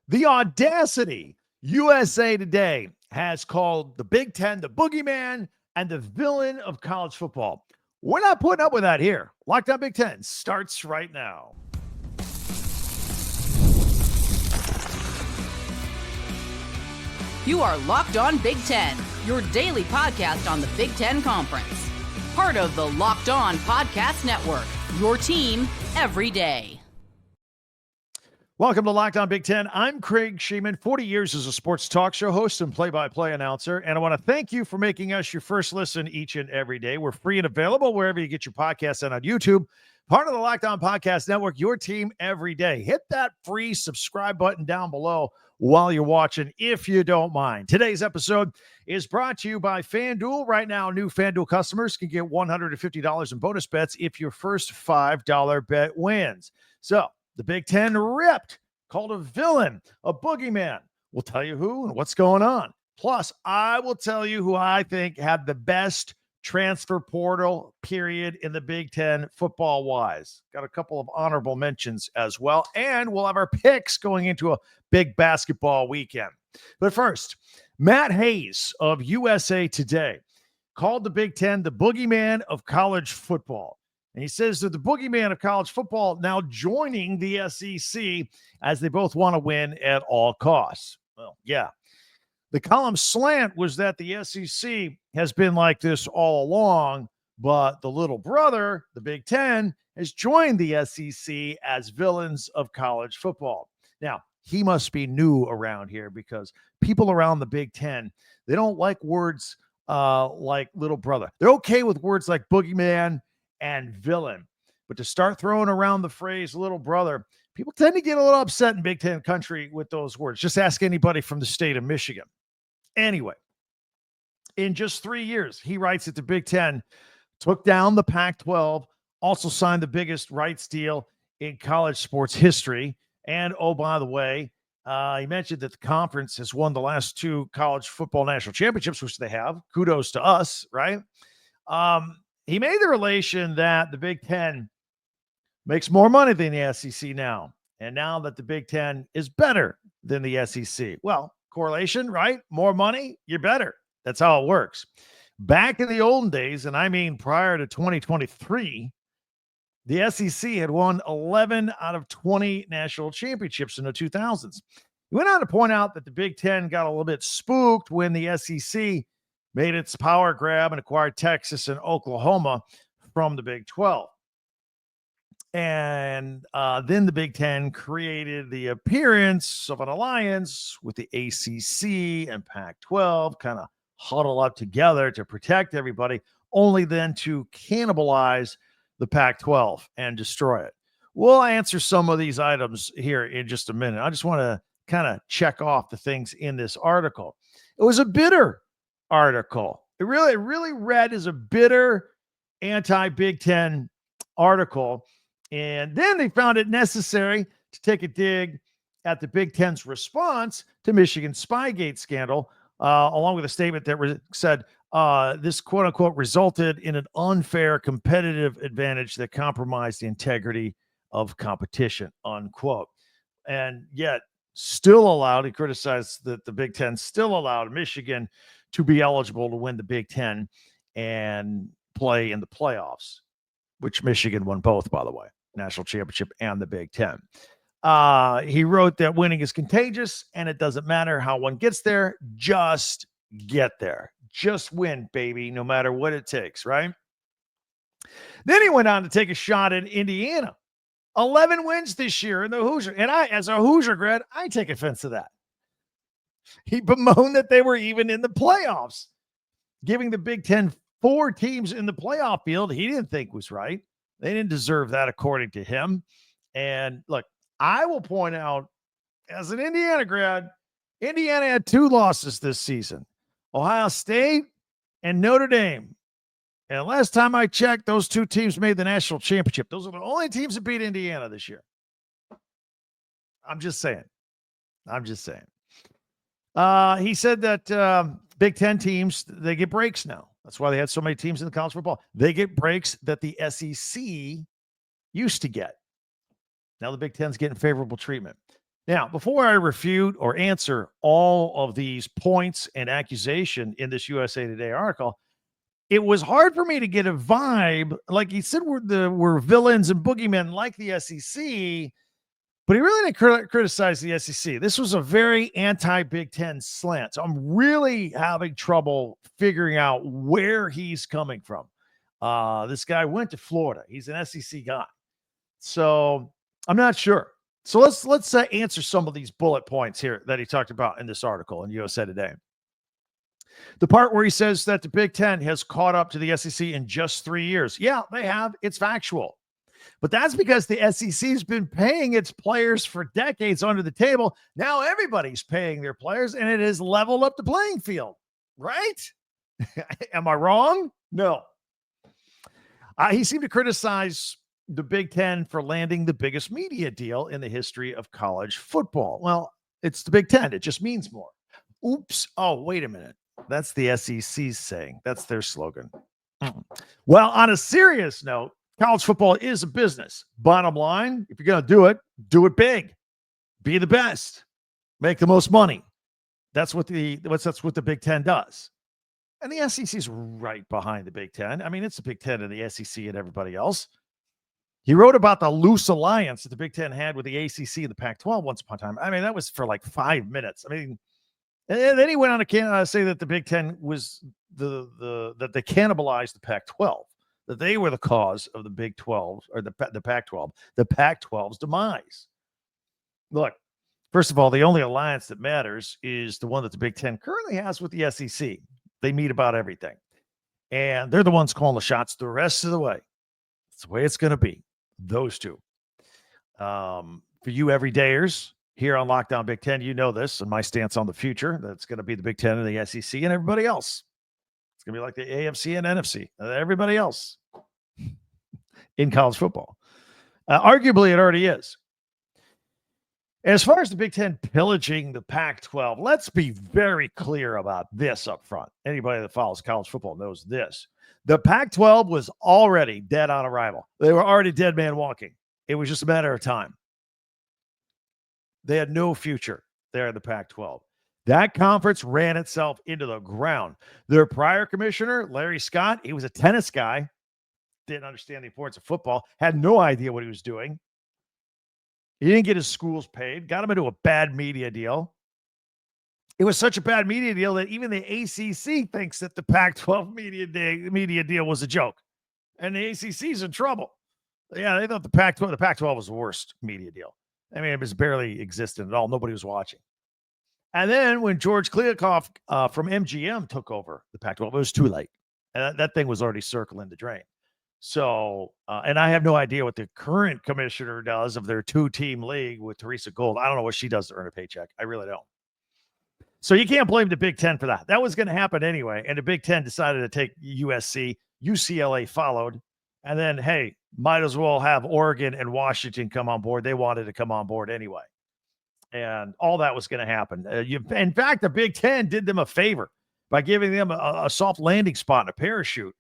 The audacity. USA Today has called the Big Ten the boogeyman and the villain of college football. We're not putting up with that here. Locked On Big Ten starts right now. You are Locked On Big Ten, your daily podcast on the Big Ten Conference. Part of the Locked On Podcast Network, your team every day. Welcome to Locked On Big Ten. I'm Craig Sheeman, 40 years as a sports talk show host and play-by-play announcer, and I want to thank you for making us your first listen each and every day. We're free and available wherever you get your podcasts and on YouTube. Part of the Locked On Podcast Network, your team every day. Hit that free subscribe button down below while you're watching, if you don't mind. Today's episode is brought to you by FanDuel. Right now, new FanDuel customers can get $150 in bonus bets if your first $5 bet wins. So, the Big Ten ripped, called a villain, a boogeyman. We'll tell you who and what's going on. Plus, I will tell you who I think had the best transfer portal period in the Big Ten football-wise. Got a couple of honorable mentions as well. And we'll have our picks going into a big basketball weekend. But first, Matt Hayes of USA Today called the Big Ten the boogeyman of college football. And he says that the boogeyman of college football now joining the SEC as they both want to win at all costs. Well, yeah. The column slant was that the SEC has been like this all along, but the little brother, the Big Ten, has joined the SEC as villains of college football. Now, he must be new around here because people around the Big Ten, they don't like words like little brother. They're okay with words like boogeyman and villain. But to start throwing around the phrase little brother, people tend to get a little upset in Big Ten country with those words. Just ask anybody from the state of Michigan. Anyway, in just 3 years, he writes that the Big Ten took down the Pac-12, also signed the biggest rights deal in college sports history. And, oh, by the way, he mentioned that the conference has won the last 2 college football national championships, which they have. Kudos to us, right? He made the relation that the Big Ten makes more money than the SEC now. And now that the Big Ten is better than the SEC. Well, correlation, right? More money, you're better. That's how it works. Back in the olden days, and I mean prior to 2023, the SEC had won 11 out of 20 national championships in the 2000s. He went on to point out that the Big Ten got a little bit spooked when the SEC made its power grab and acquired Texas and Oklahoma from the Big 12. And then the Big Ten created the appearance of an alliance with the ACC and Pac-12, kind of huddle up together to protect everybody, only then to cannibalize the Pac-12 and destroy it. We'll answer some of these items here in just a minute. I just want to kind of check off the things in this article. It was a bitter article. It really read as a bitter anti-Big Ten article. And then they found it necessary to take a dig at the Big Ten's response to Michigan's Spygate scandal, along with a statement that said this quote-unquote resulted in an unfair competitive advantage that compromised the integrity of competition, unquote. And yet still allowed, he criticized that the Big Ten still allowed Michigan to be eligible to win the Big Ten and play in the playoffs, which Michigan won both, by the way, national championship and the Big Ten. He wrote that winning is contagious and it doesn't matter how one gets there. Just get there. Just win, baby, no matter what it takes, right? Then he went on to take a shot at Indiana. 11 wins this year in the Hoosier. And I, as a Hoosier grad, I take offense to that. He bemoaned that they were even in the playoffs, giving the Big Ten 4 teams in the playoff field he didn't think was right. They didn't deserve that, according to him. And look, I will point out, as an Indiana grad, Indiana had 2 losses this season, Ohio State and Notre Dame. And last time I checked, those 2 teams made the national championship. Those are the only teams that beat Indiana this year. I'm just saying. He said that Big Ten teams, they get breaks now. That's why they had so many teams in the college football. They get breaks that the SEC used to get. Now the Big Ten's getting favorable treatment. Now, before I refute or answer all of these points and accusation in this USA Today article, it was hard for me to get a vibe. Like he said, we're villains and boogeymen like the SEC, but he really didn't criticize the SEC. This was a very anti-Big Ten slant. So I'm really having trouble figuring out where he's coming from. This guy went to Florida. He's an SEC guy. So I'm not sure. So let's answer some of these bullet points here that he talked about in this article in USA Today. The part where he says that the Big Ten has caught up to the SEC in just 3 years. Yeah, they have. It's factual. But that's because the SEC's been paying its players for decades under the table. Now everybody's paying their players, and it has leveled up the playing field, right? Am I wrong? No. He seemed to criticize the Big Ten for landing the biggest media deal in the history of college football. Well, it's the Big Ten. It just means more. Oops. Oh, wait a minute. That's the SEC's saying. That's their slogan. Well, on a serious note, college football is a business. Bottom line, if you're going to do it big. Be the best. Make the most money. That's what the Big Ten does. And the SEC's right behind the Big Ten. I mean, it's the Big Ten and the SEC and everybody else. He wrote about the loose alliance that the Big Ten had with the ACC and the Pac-12 once upon a time. I mean, that was for like 5 minutes. I mean, and then he went on to say that the Big Ten was that they cannibalized the Pac-12, that they were the cause of the Big 12 or the Pac-12, the Pac-12's demise. Look, first of all, the only alliance that matters is the one that the Big Ten currently has with the SEC. They meet about everything, and they're the ones calling the shots the rest of the way. It's the way it's going to be. Those two. For you everydayers here on Lockdown Big Ten, you know this and my stance on the future. That's going to be the Big Ten and the SEC and everybody else. It's going to be like the AFC and NFC and everybody else in college football. Arguably, it already is. As far as the Big Ten pillaging the Pac-12, let's be very clear about this up front. Anybody that follows college football knows this. The Pac-12 was already dead on arrival. They were already dead man walking. It was just a matter of time. They had no future there in the Pac-12. That conference ran itself into the ground. Their prior commissioner, Larry Scott, he was a tennis guy, didn't understand the importance of football, had no idea what he was doing. He didn't get his schools paid, got him into a bad media deal. It was such a bad media deal that even the ACC thinks that the Pac-12 media deal was a joke. And the ACC's in trouble. Yeah, they thought the Pac-12 was the worst media deal. I mean, it was barely existent at all. Nobody was watching. And then when George Kliavkoff from MGM took over the Pac-12, it was too late. And that thing was already circling the drain. So, and I have no idea what the current commissioner does of their 2-team league with Teresa Gold. I don't know what she does to earn a paycheck. I really don't. So you can't blame the Big Ten for that. That was going to happen anyway. And the Big Ten decided to take USC. UCLA followed. And then, hey, might as well have Oregon and Washington come on board. They wanted to come on board anyway. And all that was going to happen. In fact, the Big Ten did them a favor by giving them a soft landing spot and a parachute.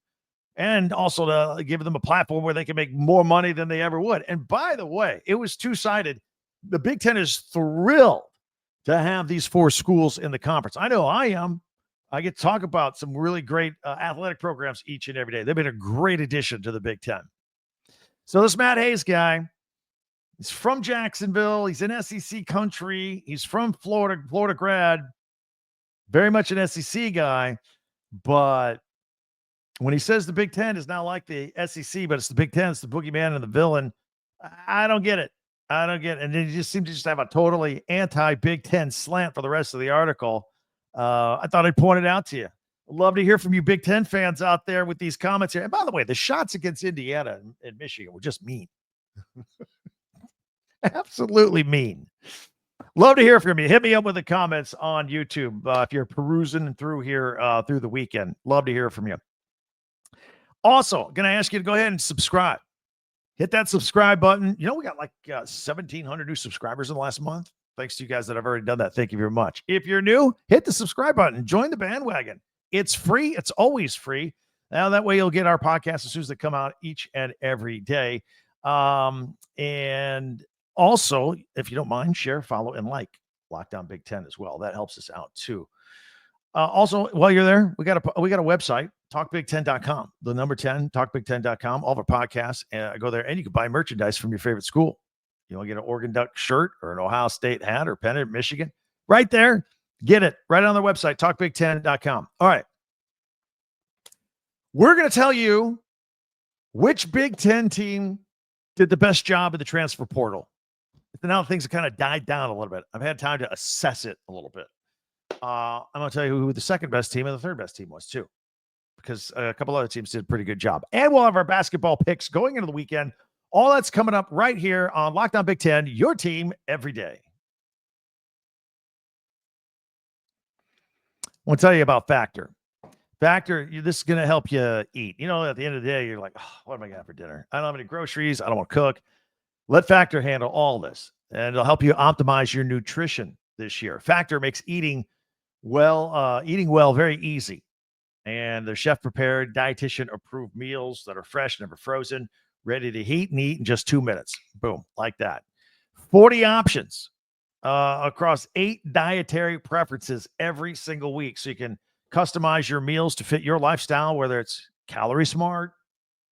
And also to give them a platform where they can make more money than they ever would. And by the way, it was two-sided. The Big Ten is thrilled to have these 4 schools in the conference. I know I am. I get to talk about some really great athletic programs each and every day. They've been a great addition to the Big Ten. So this Matt Hayes guy, he's from Jacksonville. He's in SEC country. He's from Florida grad. Very much an SEC guy. But when he says the Big Ten is now like the SEC, but it's the Big Ten, it's the boogeyman and the villain, I don't get it. And he just seemed to just have a totally anti-Big Ten slant for the rest of the article. I thought I'd point it out to you. I'd love to hear from you Big Ten fans out there with these comments here. And by the way, the shots against Indiana and Michigan were just mean. Absolutely mean. Love to hear from you. Hit me up with the comments on YouTube if you're perusing through here through the weekend. Love to hear from you. Also, going to ask you to go ahead and subscribe. Hit that subscribe button. You know, we got like 1,700 new subscribers in the last month. Thanks to you guys that have already done that. Thank you very much. If you're new, hit the subscribe button. Join the bandwagon. It's free. It's always free. Now, that way you'll get our podcast as soon as they come out each and every day. And Also, if you don't mind, share, follow, and like Lockdown Big Ten as well. That helps us out too. Also, while you're there, we got a website, talkbig10.com. The number 10, talkbig10.com. All of our podcasts. Go there, and you can buy merchandise from your favorite school. You want to get an Oregon Duck shirt or an Ohio State hat or pennant, Michigan? Right there. Get it right on their website, talkbig10.com. All right. We're going to tell you which Big Ten team did the best job in the transfer portal. Now things have kind of died down a little bit. I've had time to assess it a little bit. I'm going to tell you who the second best team and the third best team was too, because a couple other teams did a pretty good job. And we'll have our basketball picks going into the weekend. All that's coming up right here on Lockdown Big Ten, your team every day. I want to tell you about Factor. Factor, this is going to help you eat. You know, at the end of the day, you're like, oh, what am I going to have for dinner? I don't have any groceries. I don't want to cook. Let Factor handle all this, and it'll help you optimize your nutrition this year. Factor makes eating well very easy. And they're chef-prepared, dietitian-approved meals that are fresh, never frozen, ready to heat and eat in just 2 minutes. Boom, like that. 40 options across 8 dietary preferences every single week. So you can customize your meals to fit your lifestyle, whether it's calorie smart,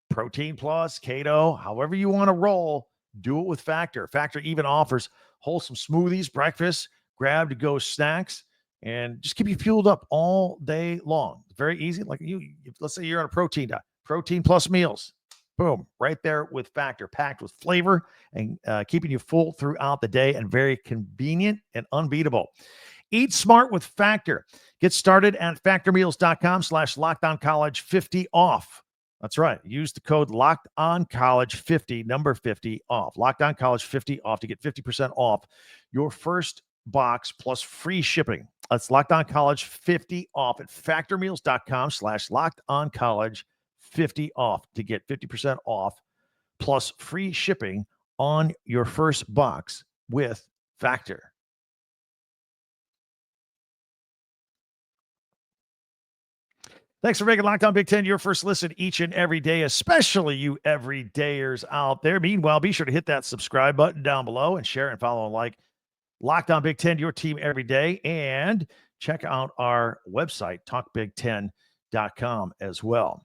protein plus, keto, however you want to roll, do it with Factor. Factor even offers wholesome smoothies, breakfast, grab-to-go snacks, and just keep you fueled up all day long. Very easy. Like let's say you're on a protein diet, protein plus meals. Boom, right there with Factor, packed with flavor and keeping you full throughout the day, and very convenient and unbeatable. Eat smart with Factor. Get started at factormeals.com/LockedOnCollege50 off. That's right. Use the code LockedOnCollege50, number 50 off. LockedOnCollege50 off to get 50% off your first box plus free shipping. That's LockedOnCollege50 off at factormeals.com/LockedOnCollege50 off to get 50% off plus free shipping on your first box with Factor. Thanks for making Locked On Big Ten your first listen each and every day, especially you everydayers out there. Meanwhile, be sure to hit that subscribe button down below and share and follow and like Locked On Big Ten, your team every day. And check out our website, talkbig10.com as well.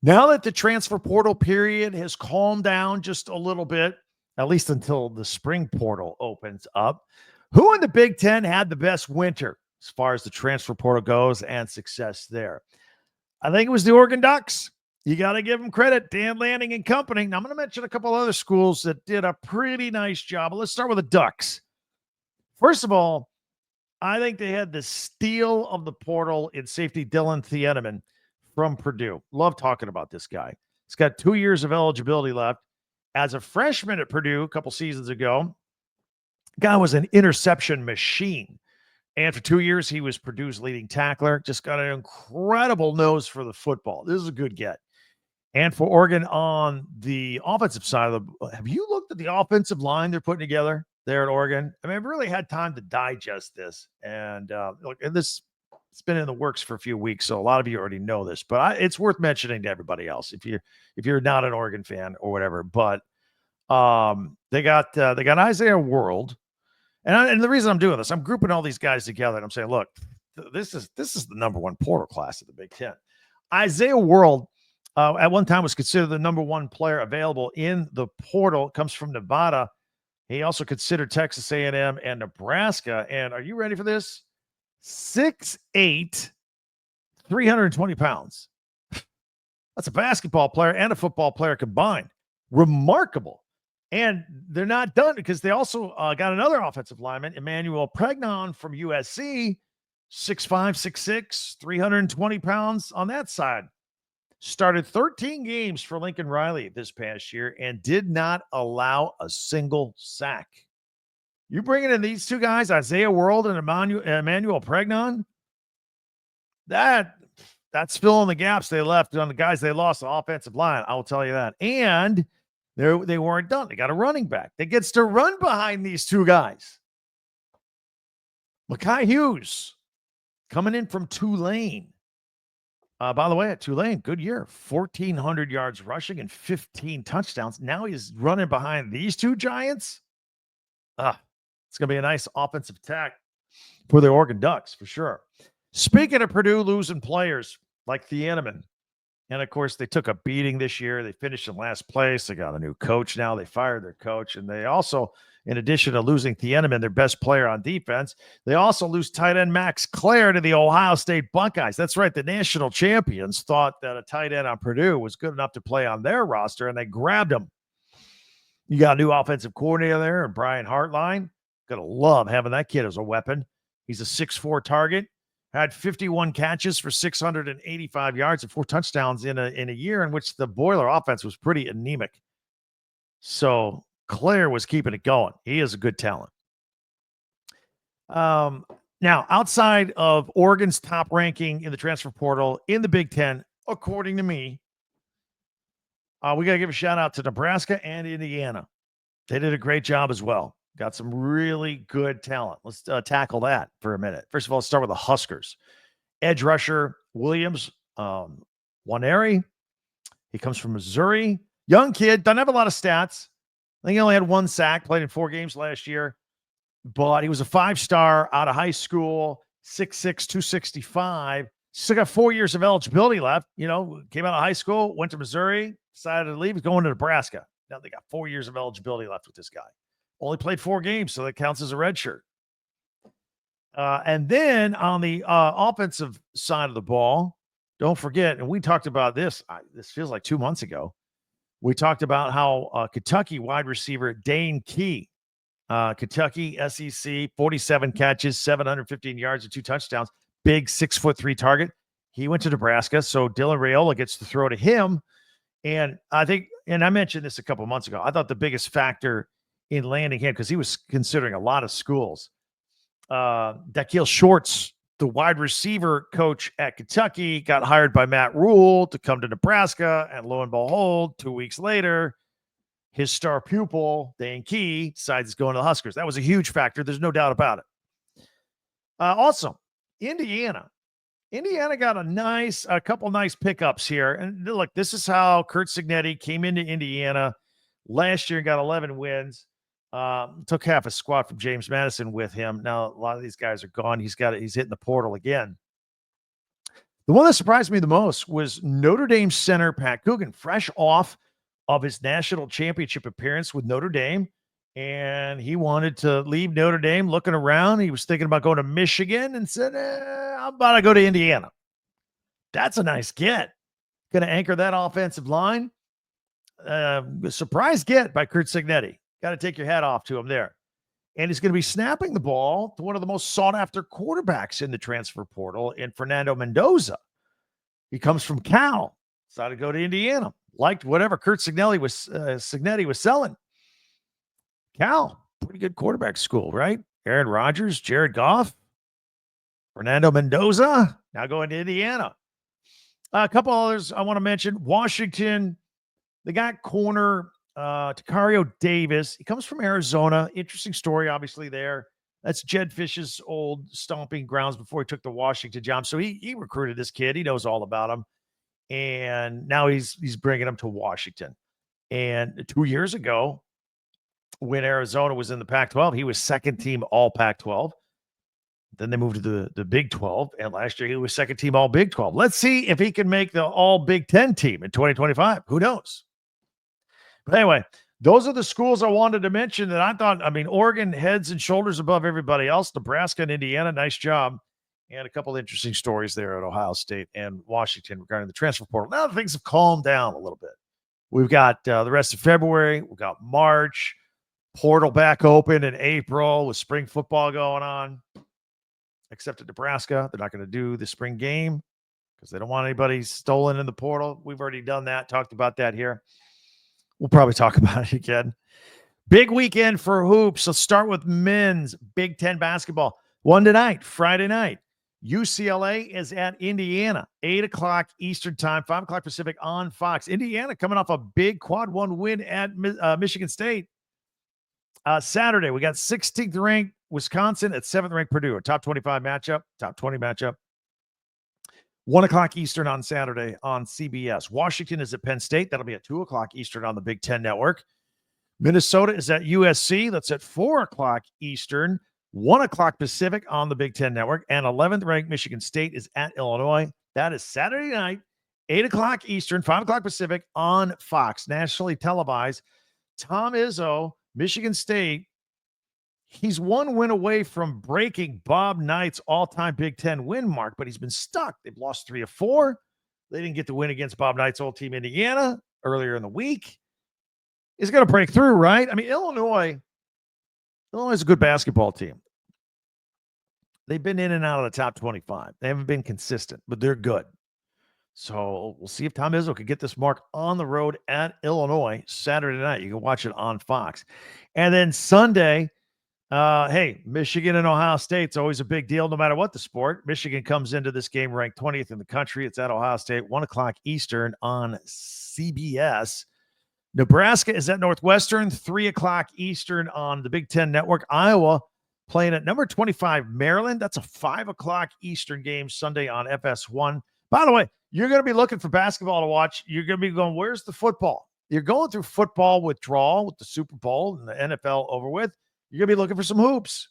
Now that the transfer portal period has calmed down just a little bit, at least until the spring portal opens up, who in the Big Ten had the best winter as far as the transfer portal goes and success there? I think it was the Oregon Ducks. You got to give them credit, Dan Lanning and company. Now, I'm going to mention a couple other schools that did a pretty nice job. But let's start with the Ducks. First of all, I think they had the steal of the portal in safety Dillon Thieneman from Purdue. Love talking about this guy. He's got 2 years of eligibility left. As a freshman at Purdue a couple seasons ago, guy was an interception machine. And for 2 years, he was Purdue's leading tackler. Just got an incredible nose for the football. This is a good get. And for Oregon on the offensive side of the, have you looked at the offensive line they're putting together there at Oregon? I mean, I've really had time to digest this. And look, it's been in the works for a few weeks, so a lot of you already know this. But it's worth mentioning to everybody else if you're not an Oregon fan or whatever. But they got Isaiah World. And the reason I'm doing this, I'm grouping all these guys together, and I'm saying, look, this is the number one portal class of the Big Ten. Isaiah World, at one time, was considered the number one player available in the portal. Comes from Nevada. He also considered Texas A&M and Nebraska. And are you ready for this? 6'8", 320 pounds. That's a basketball player and a football player combined. Remarkable. And they're not done because they also got another offensive lineman, Emmanuel Pregnon from USC, 6'5", 6'6", 320 pounds on that side. Started 13 games for Lincoln Riley this past year and did not allow a single sack. You bringing in these two guys, Isaiah World and Emmanuel Pregnon, that's filling the gaps they left on the guys they lost the offensive line. I will tell you that. And they weren't done. They got a running back that gets to run behind these two guys. Mekhi Hughes coming in from Tulane. By the way, at Tulane, good year, 1,400 yards rushing and 15 touchdowns. Now he's running behind these two giants. It's going to be a nice offensive attack for the Oregon Ducks, for sure. Speaking of Purdue losing players like Thieneman, and of course, they took a beating this year. They finished in last place. They got a new coach now. They fired their coach. And they also, in addition to losing Thieneman, their best player on defense, they also lose tight end Max Clare to the Ohio State Buckeyes. That's right. The national champions thought that a tight end on Purdue was good enough to play on their roster, and they grabbed him. You got a new offensive coordinator there, and Brian Hartline. Going to love having that kid as a weapon. He's a 6'4" target. Had 51 catches for 685 yards and 4 touchdowns in a year in which the Boiler offense was pretty anemic. So Claire was keeping it going. He is a good talent. Now, outside of Oregon's top ranking in the transfer portal in the Big Ten, according to me, we got to give a shout out to Nebraska and Indiana. They did a great job as well. Got some really good talent. Let's tackle that for a minute. First of all, let's start with the Huskers. Edge rusher Williams Waneri. He comes from Missouri. Young kid. Doesn't have a lot of stats. I think he only had 1 sack. Played in 4 games last year. But he was a 5-star out of high school. 6'6", 265. Still got 4 years of eligibility left. You know, came out of high school, went to Missouri, decided to leave. He's going to Nebraska. Now they got 4 years of eligibility left with this guy. Only played 4 games, so that counts as a red shirt. And then on the offensive side of the ball, don't forget, and we talked about this, this feels like 2 months ago, we talked about how Kentucky wide receiver Dane Key, Kentucky SEC, 47 catches, 715 yards and 2 touchdowns, big 6'3" target. He went to Nebraska, so Dylan Raiola gets to throw to him. And I think, and I mentioned this a couple months ago, I thought the biggest factor in landing him, because he was considering a lot of schools. Daquil Shorts, the wide receiver coach at Kentucky, got hired by Matt Rule to come to Nebraska, and lo and behold, 2 weeks later, his star pupil, Dane Key, decides he's going to the Huskers. That was a huge factor. There's no doubt about it. Also, Indiana. Indiana got a couple nice pickups here. And look, this is how Curt Cignetti came into Indiana last year and got 11 wins. Took half a squad from James Madison with him. Now, a lot of these guys are gone. He's hitting the portal again. The one that surprised me the most was Notre Dame center Pat Coogan, fresh off of his national championship appearance with Notre Dame. And he wanted to leave Notre Dame, looking around. He was thinking about going to Michigan and said, how about I go to Indiana? That's a nice get. Going to anchor that offensive line. Surprise get by Curt Cignetti. Got to take your hat off to him there. And he's going to be snapping the ball to one of the most sought-after quarterbacks in the transfer portal, in Fernando Mendoza. He comes from Cal. Decided to go to Indiana. Liked whatever Curt Cignetti was selling. Cal, pretty good quarterback school, right? Aaron Rodgers, Jared Goff, Fernando Mendoza, now going to Indiana. A couple others I want to mention. Washington, they got corner Tacario Davis. He comes from Arizona. Interesting story, obviously, there. That's Jed Fish's old stomping grounds before he took the Washington job. So he recruited this kid. He knows all about him. And now he's bringing him to Washington. And 2 years ago, when Arizona was in the Pac-12, he was second team all Pac-12. Then they moved to the Big 12. And last year, he was second team all Big 12. Let's see if he can make the all Big 10 team in 2025. Who knows? But anyway, those are the schools I wanted to mention that I thought, Oregon heads and shoulders above everybody else. Nebraska and Indiana, nice job. And a couple of interesting stories there at Ohio State and Washington regarding the transfer portal. Now things have calmed down a little bit. We've got the rest of February. We've got March. Portal back open in April with spring football going on. Except at Nebraska, they're not going to do the spring game because they don't want anybody stolen in the portal. We've already done that, talked about that here. We'll probably talk about it again. Big weekend for hoops. Let's start with men's Big Ten basketball. One tonight, Friday night. UCLA is at Indiana, 8 o'clock Eastern time, 5 o'clock Pacific on Fox. Indiana coming off a big quad one win at Michigan State. Saturday, we got 16th ranked Wisconsin at 7th ranked Purdue, a top 25 matchup, top 20 matchup. 1 o'clock Eastern on Saturday on CBS. Washington is at Penn State. That'll be at 2 o'clock Eastern on the Big Ten Network. Minnesota is at USC. That's at 4 o'clock Eastern, 1 o'clock Pacific on the Big Ten Network. And 11th ranked Michigan State is at Illinois. That is Saturday night, 8 o'clock Eastern, 5 o'clock Pacific on Fox, nationally televised. Tom Izzo, Michigan State, he's one win away from breaking Bob Knight's all-time Big Ten win mark, but he's been stuck. They've lost 3 of 4. They didn't get the win against Bob Knight's old team, Indiana, earlier in the week. He's going to break through, right? I mean, Illinois is a good basketball team. They've been in and out of the top 25. They haven't been consistent, but they're good. So we'll see if Tom Izzo can get this mark on the road at Illinois Saturday night. You can watch it on Fox. And then Sunday, Michigan and Ohio State's always a big deal no matter what the sport. Michigan comes into this game ranked 20th in the country. It's at Ohio State, 1 o'clock Eastern on CBS. Nebraska is at Northwestern, 3 o'clock Eastern on the Big Ten Network. Iowa playing at number 25, Maryland. That's a 5 o'clock Eastern game Sunday on FS1. By the way, you're going to be looking for basketball to watch. You're going to be going, where's the football? You're going through football withdrawal with the Super Bowl and the NFL over with. You're going to be looking for some hoops.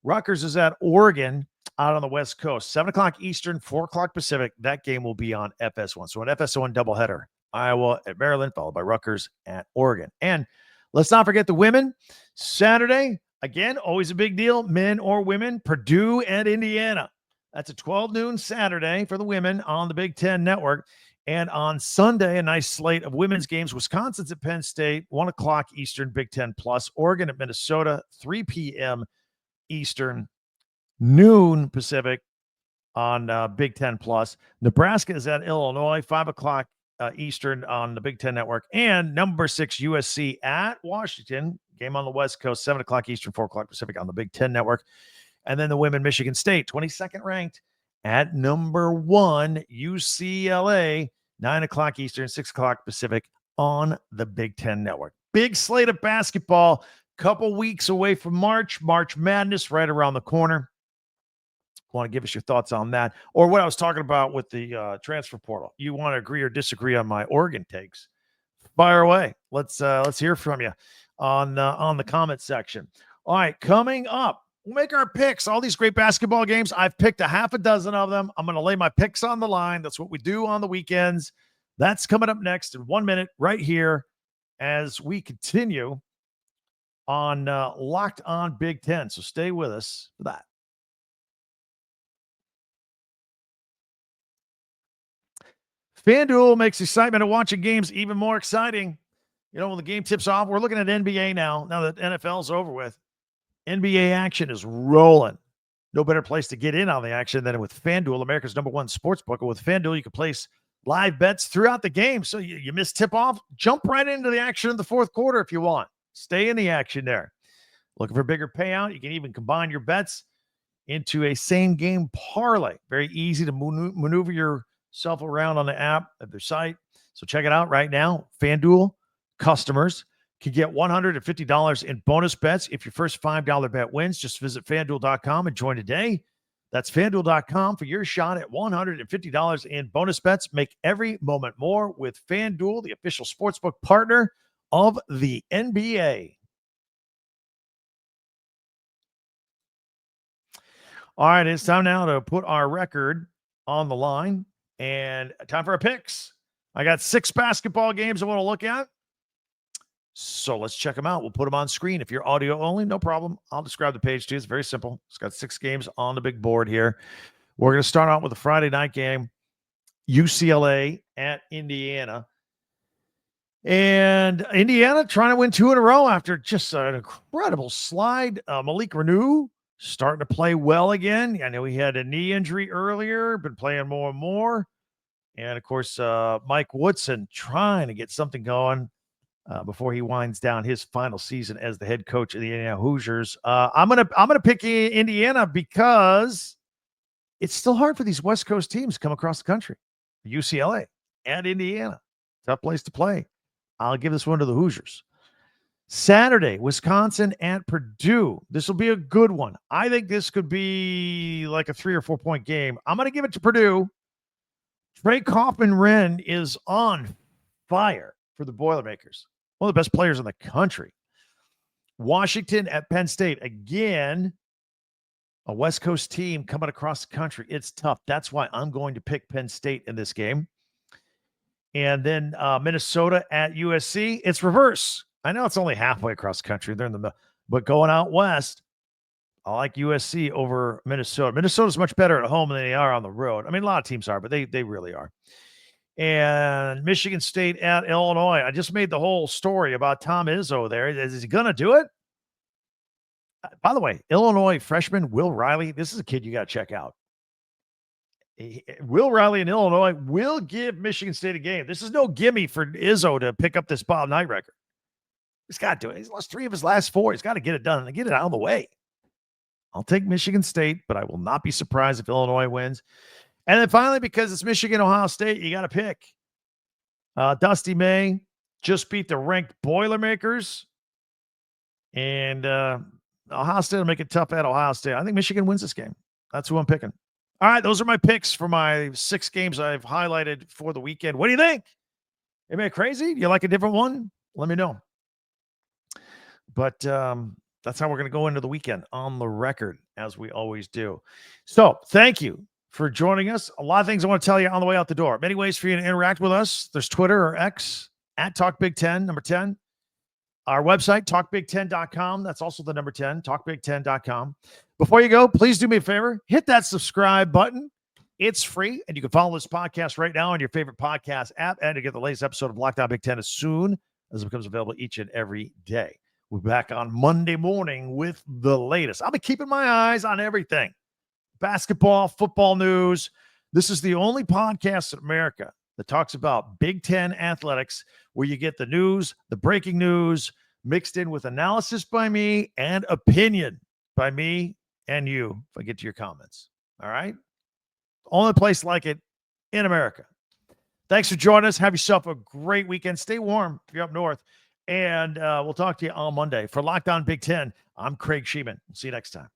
Rutgers is at Oregon out on the West Coast, 7 o'clock Eastern, 4 o'clock Pacific. That game will be on FS1. So an FS1 doubleheader. Iowa at Maryland, followed by Rutgers at Oregon. And let's not forget the women. Saturday, again, always a big deal, men or women, Purdue and Indiana. That's a 12 noon Saturday for the women on the Big Ten Network. And on Sunday, a nice slate of women's games. Wisconsin's at Penn State, 1 o'clock Eastern, Big Ten Plus. Oregon at Minnesota, 3 p.m. Eastern, noon Pacific on Big Ten Plus. Nebraska is at Illinois, 5 o'clock Eastern on the Big Ten Network. And number 6, USC at Washington. Game on the West Coast, 7 o'clock Eastern, 4 o'clock Pacific on the Big Ten Network. And then the women, Michigan State, 22nd ranked at number 1, UCLA, 9 o'clock Eastern, 6 o'clock Pacific on the Big Ten Network. Big slate of basketball, couple weeks away from March Madness right around the corner. Want to give us your thoughts on that, or what I was talking about with the transfer portal? You want to agree or disagree on my Oregon takes? Fire away. Let's hear from you on the comment section. All right, coming up, we'll make our picks. All these great basketball games. I've picked a half a dozen of them. I'm going to lay my picks on the line. That's what we do on the weekends. That's coming up next in 1 minute right here as we continue on Locked On Big Ten. So stay with us for that. FanDuel makes excitement of watching games even more exciting. You know, when the game tips off, we're looking at NBA now that NFL's over with. NBA action is rolling. No better place to get in on the action than with FanDuel, America's #1 sportsbook. And with FanDuel, you can place live bets throughout the game. So you miss tip-off, jump right into the action in the fourth quarter if you want. Stay in the action there. Looking for a bigger payout? You can even combine your bets into a same-game parlay. Very easy to maneuver yourself around on the app of their site. So check it out right now. FanDuel customers can get $150 in bonus bets if your first $5 bet wins. Just visit FanDuel.com and join today. That's FanDuel.com for your shot at $150 in bonus bets. Make every moment more with FanDuel, the official sportsbook partner of the NBA. All right, it's time now to put our record on the line and time for our picks. I got 6 basketball games I want to look at. So let's check them out. We'll put them on screen. If you're audio only, no problem. I'll describe the page to you. It's very simple. It's got 6 games on the big board here. We're going to start out with a Friday night game, UCLA at Indiana. And Indiana trying to win 2 in a row after just an incredible slide. Malik Reneau starting to play well again. I know he had a knee injury earlier, been playing more and more. And, of course, Mike Woodson trying to get something going before he winds down his final season as the head coach of the Indiana Hoosiers. I'm gonna pick Indiana because it's still hard for these West Coast teams to come across the country. UCLA and Indiana, tough place to play. I'll give this one to the Hoosiers. Saturday, Wisconsin at Purdue. This will be a good one. I think this could be like a 3 or 4 point game. I'm going to give it to Purdue. Trey Kaufman-Wren is on fire for the Boilermakers. One of the best players in the country. Washington at Penn State. Again, a West Coast team coming across the country. It's tough. That's why I'm going to pick Penn State in this game. And then Minnesota at USC. It's reverse. I know it's only halfway across the country. They're in the middle. But going out west, I like USC over Minnesota. Minnesota's much better at home than they are on the road. I mean, a lot of teams are, but they really are. And Michigan State at Illinois. I just made the whole story about Tom Izzo there. Is he going to do it? By the way, Illinois freshman Will Riley, this is a kid you got to check out. Will Riley in Illinois will give Michigan State a game. This is no gimme for Izzo to pick up this Bob Knight record. He's got to do it. He's lost 3 of his last 4. He's got to get it done and get it out of the way. I'll take Michigan State, but I will not be surprised if Illinois wins. And then finally, because it's Michigan, Ohio State, you got to pick. Dusty May just beat the ranked Boilermakers. And Ohio State will make it tough at Ohio State. I think Michigan wins this game. That's who I'm picking. All right, those are my picks for my 6 games I've highlighted for the weekend. What do you think? Am I crazy? Do you like a different one? Let me know. But that's how we're going to go into the weekend on the record, as we always do. So thank you for joining us. A lot of things I want to tell you on the way out the door. Many ways for you to interact with us. There's Twitter or X at TalkBig10, number 10. Our website, talkbig10.com. That's also the number 10, talkbig10.com. Before you go, please do me a favor. Hit that subscribe button. It's free, and you can follow this podcast right now on your favorite podcast app and to get the latest episode of Locked On Big Ten as soon as it becomes available each and every day. We'll be back on Monday morning with the latest. I'll be keeping my eyes on everything. Basketball, football news. This is the only podcast in America that talks about Big Ten athletics, where you get the news, the breaking news, mixed in with analysis by me and opinion by me and you, if I get to your comments. All right? Only place like it in America. Thanks for joining us. Have yourself a great weekend. Stay warm if you're up north. And we'll talk to you on Monday. For Locked On Big Ten, I'm Craig Sheeman. We'll see you next time.